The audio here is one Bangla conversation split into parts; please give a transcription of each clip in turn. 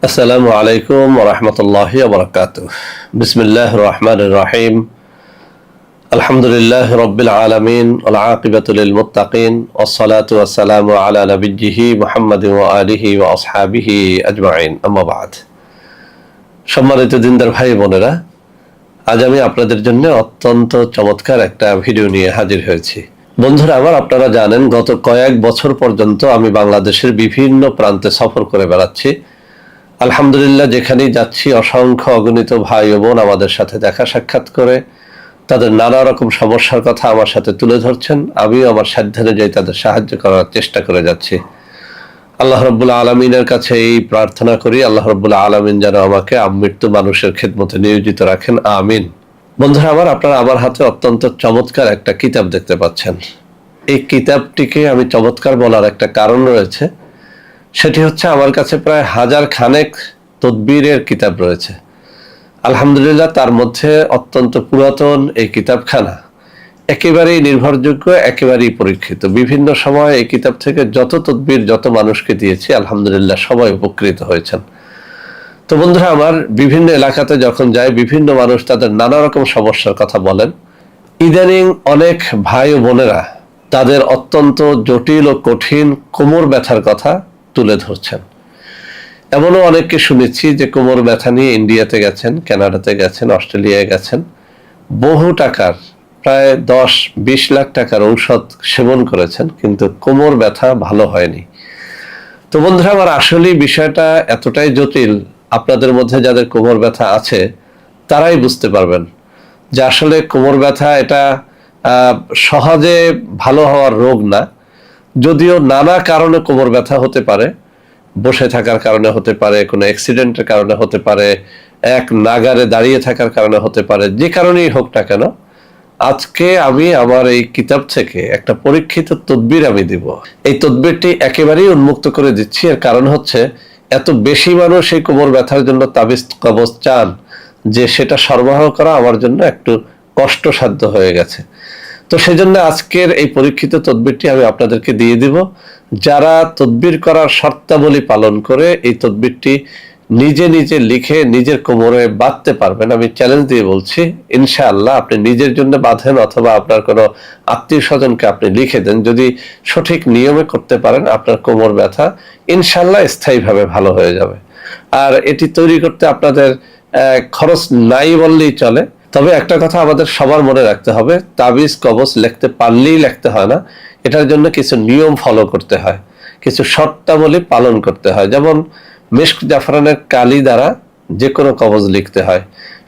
আসসালামু আলাইকুম ওয়া রাহমাতুল্লাহি ওয়া বারাকাতুহু। বিসমিল্লাহির রহমানির রহিম। আলহামদুলিল্লাহি রাব্বিল আলামিন ওয়াল আকিবাতু লিল মুত্তাকিন ওয়াস সালাতু ওয়াস সালামু আলা নাবিয়্যিহি মুহাম্মাদিন ওয়া আলিহি ওয়া আসহাবিহি আজমাইন। আম্মা বা'দ। সম্মানিত দিনদার ভাই বোনেরা, আজ আমি আপনাদের জন্য অত্যন্ত চমৎকার একটা ভিডিও নিয়ে হাজির হয়েছি। বন্ধুরা আমার, আপনারা জানেন গত কয়েক বছর পর্যন্ত আমি বাংলাদেশের বিভিন্ন প্রান্তে সফর করে বেড়াচ্ছি। আলহামদুলিল্লাহ, যেখানেই যাচ্ছি অসংখ্য অগণিত ভাই ও বোন আমাদের সাথে দেখা সাক্ষাৎ করে তাদের নানা রকম সমস্যার কথা আমার সাথে তুলে ধরছেন। আমিও আমার সাধ্যানুযায়ী তাদের সাহায্য করার চেষ্টা করে যাচ্ছি। আল্লাহ রাব্বুল আলামিনের কাছে এই প্রার্থনা করি, আল্লাহ রাব্বুল আলামিন যেন আমাকে আমৃত্যু মানুষের খেদমতে নিয়োজিত রাখেন, আমিন। বন্ধুরা আমার, আপনারা আমার হাতে অত্যন্ত চমৎকার একটা কিতাব দেখতে পাচ্ছেন। এই কিতাবটিকে আমি চমৎকার বলার একটা কারণ রয়েছে। সেটি হচ্ছে, আমার কাছে প্রায় 1000 খানেক তদবিরের কিতাব রয়েছে। আলহামদুলিল্লাহ, তার মধ্যে অত্যন্ত পুরাতন এই কিতাবখানা একেবারেই নির্ভরযোগ্য, একেবারেই পরীক্ষিত। বিভিন্ন সময় এই কিতাব থেকে যত তদবির যত মানুষকে দিয়েছি, আলহামদুলিল্লাহ সবাই উপকৃত হয়েছেন। তো বন্ধুরা আমার, বিভিন্ন এলাকাতে যখন যায় বিভিন্ন মানুষ তাদের নানা রকম সমস্যার কথা বলেন। ইদানিং অনেক ভাই ও বোনেরা তাদের অত্যন্ত জটিল ও কঠিন কোমর ব্যথার কথা তুলে ধরছেন। এমনও অনেককে শুনেছি যে কোমর ব্যথা নিয়ে ইন্ডিয়াতে গেছেন, কানাডাতে গেছেন, অস্ট্রেলিয়ায় গেছেন, বহু টাকার প্রায় 10-20 লাখ টাকার ঔষধ সেবন করেছেন, কিন্তু কোমর ব্যথা ভালো হয়নি। তো বন্ধুরা আমার, আসলে বিষয়টা এতটাই জটিল, আপনাদের মধ্যে যাদের কোমর ব্যথা আছে তারাই বুঝতে পারবেন যে আসলে কোমর ব্যথা এটা সহজে ভালো হওয়ার রোগ না। যদিও নানা কারণে কোমর ব্যথা হতে পারে, বসে থাকার কারণে হতে পারে, কোনো অ্যাক্সিডেন্টের কারণে হতে পারে, এক নাগারে দাঁড়িয়ে থাকার কারণে হতে পারে, যে কারণেই হোক না কেন, আজকে আমি আমার এই কিতাব থেকে একটা পরীক্ষিত তদবির আমি দিব। এই তদবিরটি একেবারেই উন্মুক্ত করে দিচ্ছি। এর কারণ হচ্ছে, এত বেশি মানুষ এই কোমর ব্যথার জন্য তাবিজ কবজ চান যে সেটা সরবরাহ করা আমার জন্য একটু কষ্টসাধ্য হয়ে গেছে। তো সেজন্য আজকের এই পরীক্ষিত তদবিরটি আমি আপনাদেরকে দিয়ে দিব। যারা তদবির করার শর্তাবলী পালন করে এই তদবিরটি নিজে নিজে লিখে নিজের কোমরে বাঁধতে পারবেন, আমি চ্যালেঞ্জ দিয়ে বলছি, ইনশাআল্লাহ আপনি নিজের জন্য বাঁধেন অথবা আপনার কোনো আত্মীয় স্বজনকে আপনি লিখে দেন, যদি সঠিক নিয়মে করতে পারেন, আপনার কোমর ব্যথা ইনশাআল্লাহ স্থায়ীভাবে ভালো হয়ে যাবে। আর এটি তৈরি করতে আপনাদের খরচ নাই বললেই চলে। তবে একটা কথা আমাদের সবার মনে রাখতে হবে, তাবিজ কবজ লিখতে পারলেই লিখতে হয় না, এটার জন্য কিছু নিয়ম ফলো করতে হয়, কিছু শর্তাবলী পালন করতে হয়। যেমন মিশক জাফরানের কালি দ্বারা যে কোনো কবজ লিখতে হয়।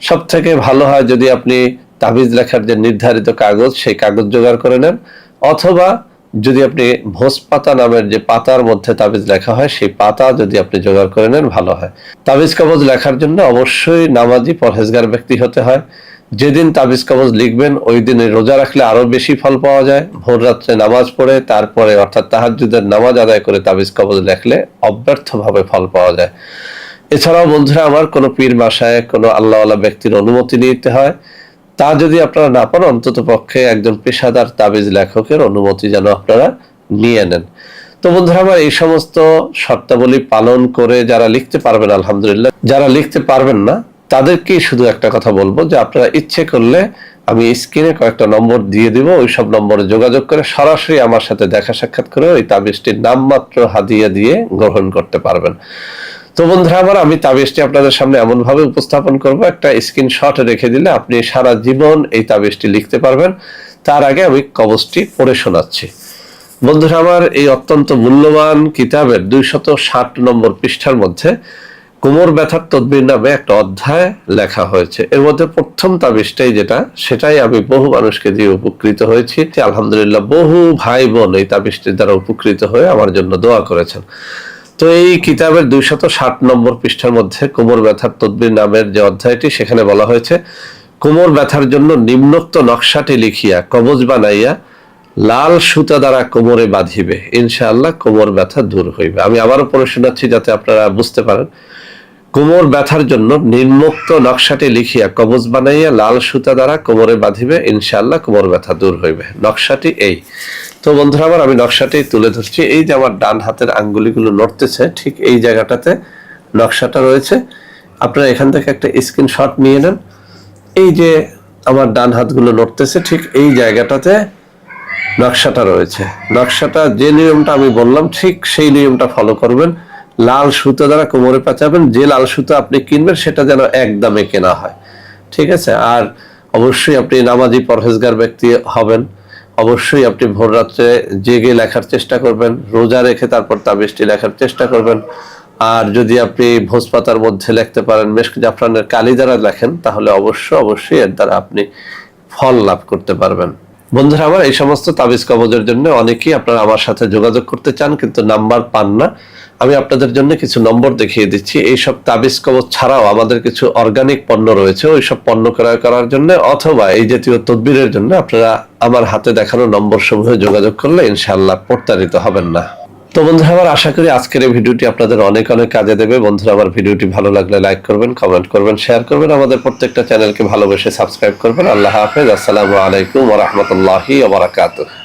সব থেকে ভালো হয় যদি আপনি তাবিজ লেখার যে নির্ধারিত কাগজ, সেই কাগজ জোগাড় করে নেন, অথবা যদি আপনি ভোজ পাতা নামের যে পাতার মধ্যে তাবিজ লেখা হয় সেই পাতা যদি আপনি জোগাড় করে নেন ভালো হয়। তাবিজ কবজ লেখার জন্য অবশ্যই নামাজি পরহেজগার ব্যক্তি হতে হয়। যেদিন তাবিজ কবজ লিখবেন ওই দিনে রোজা রাখলে আরো বেশি ফল পাওয়া যায়। ভোর রাত্রে নামাজ পড়ে তারপরে অর্থাৎ তাহাজ্জুদের নামাজ আদায় করে তাবিজ কবজ লেখলে অব্যর্থভাবে ফল পাওয়া যায়। এছাড়াও বন্ধুরা আমার, কোনো পীর মাশায়েখ, কোনো আল্লাহওয়ালা ব্যক্তির অনুমতি নিতে হয়। তা যদি আপনারা না পান, অন্তত পক্ষে একজন পেশাদার তাবিজ লেখকের অনুমতি যেন আপনারা নিয়ে নেন। তো বন্ধুরা আমার, এই সমস্ত শর্তাবলী পালন করে যারা লিখতে পারবেন আলহামদুলিল্লাহ, যারা লিখতে পারবেন না তাদেরকেই শুধু একটা কথা বলবো যে আপনারা ইচ্ছে করলে আমি স্ক্রিনে কয়েকটা নম্বর দিয়ে দিব, ওই সব নম্বরে যোগাযোগ করে সরাসরি আমার সাথে দেখা সাক্ষাৎ করে ওই তাবিজটির নামমাত্র হাদিয়া দিয়ে গ্রহণ করতে পারবেন। তো বন্ধুরা আমার, আমি তাবিজটি আপনাদের সামনে এমন ভাবে উপস্থাপন করব, একটা স্ক্রিনশট রেখে দিলে আপনি সারা জীবন এই তাবিজটি লিখতে পারবেন। তার আগে আমি কবজটি পড়ে শোনাচ্ছি। বন্ধুরা আমার, এই অত্যন্ত মূল্যবান কিতাবের 260 নম্বর পৃষ্ঠার মধ্যে কোমর ব্যথার তদবির নামে একটা অধ্যায় লেখা হয়েছে। এর মধ্যে প্রথম তাবিজটাই সেটাই আমি বহু মানুষকে দিয়ে উপকৃত হয়েছি। আলহামদুলিল্লাহ, বহু ভাই বোন এই তাবিজটির দ্বারা উপকৃত হয়ে আমার জন্য দোয়া করেছেন। তো এই কিতাবের 260 নম্বর পৃষ্ঠার মধ্যে কোমর ব্যথার তদবির নামের যে অধ্যায়টি, সেখানে বলা হয়েছে, কোমর ব্যথার জন্য নিম্নোক্ত নকশাটি লিখিয়া কবজ বানাইয়া লাল সুতা দ্বারা কোমরে বাঁধিবে, ইনশাআল্লাহ কোমর ব্যথা দূর হইবে। আমি আবারও পড়ে শোনাচ্ছি যাতে আপনারা বুঝতে পারেন। কোমর ব্যথার জন্য নিম্নোক্ত নকশাটি লিখিয়া কবজ বানাইয়া লাল সুতা দ্বারা কোমরে বাঁধিবে, ইনশাআল্লাহ কোমর ব্যথা দূর হইবে। নকশাটি এই। তো বন্ধুরা আমার, আমি নকশাটি তুলে ধরছি। এই যে আমার ডান হাতের আঙ্গুলিগুলো নড়তেছে, ঠিক এই জায়গাটাতে নকশাটা রয়েছে। আপনারা এখান থেকে একটা স্ক্রিনশট নিয়ে নেন। এই যে আমার ডান হাতগুলো নড়তেছে, ঠিক এই জায়গাটাতে নকশাটা রয়েছে। নকশাটা যে নিয়মটা আমি বললাম ঠিক সেই নিয়মটা ফলো করবেন। লাল সুতো দ্বারা কোমরে পেঁচাবেন। যে লাল সুতো আপনি কিনবেন সেটা যেন একদমে কেনা হয়, ঠিক আছে? আর অবশ্যই আপনি নামাজি পরহেজগার ব্যক্তি হবেন। অবশ্যই আপনি ভোর রাত্রে জেগে লেখার চেষ্টা করবেন, রোজা রেখে তারপর তাবিজটি লেখার চেষ্টা করবেন। আর যদি আপনি ভোজপাতার মধ্যে লিখতে পারেন, মেশক জাফরানের কালি দ্বারা লেখেন, তাহলে অবশ্যই এর দ্বারা আপনি ফল লাভ করতে পারবেন। বন্ধুরা আমার, এই সমস্ত তাবিজ কবজের জন্য অনেকেই আপনারা আমার সাথে যোগাযোগ করতে চান কিন্তু নাম্বার পান না। আমি আপনাদের জন্য কিছু নম্বর দেখিয়ে দিচ্ছি। এইসব তাবিজ কবজ ছাড়াও আমাদের কিছু অর্গানিক পণ্য রয়েছে, ওই সব পণ্য ক্রয় করার জন্য অথবা এই জাতীয় তদবিরের জন্য আপনারা আমার হাতে দেখানো নম্বর সমূহে যোগাযোগ করলে ইনশাআল্লাহ প্রতারিত হবেন না। তো বন্ধুরা আমার, আশা করি আজকের এই ভিডিওটি আপনাদের অনেক কাজে দেবে। বন্ধুরা আমার, ভিডিওটি ভালো লাগলে লাইক করবেন, কমেন্ট করবেন, শেয়ার করবেন, আমাদের প্রত্যেকটা চ্যানেলকে ভালোবেসে সাবস্ক্রাইব করবেন। আল্লাহ হাফেজ। আসসালামু আলাইকুম ওয়া রাহমাতুল্লাহি ওয়া বারাকাতুহু।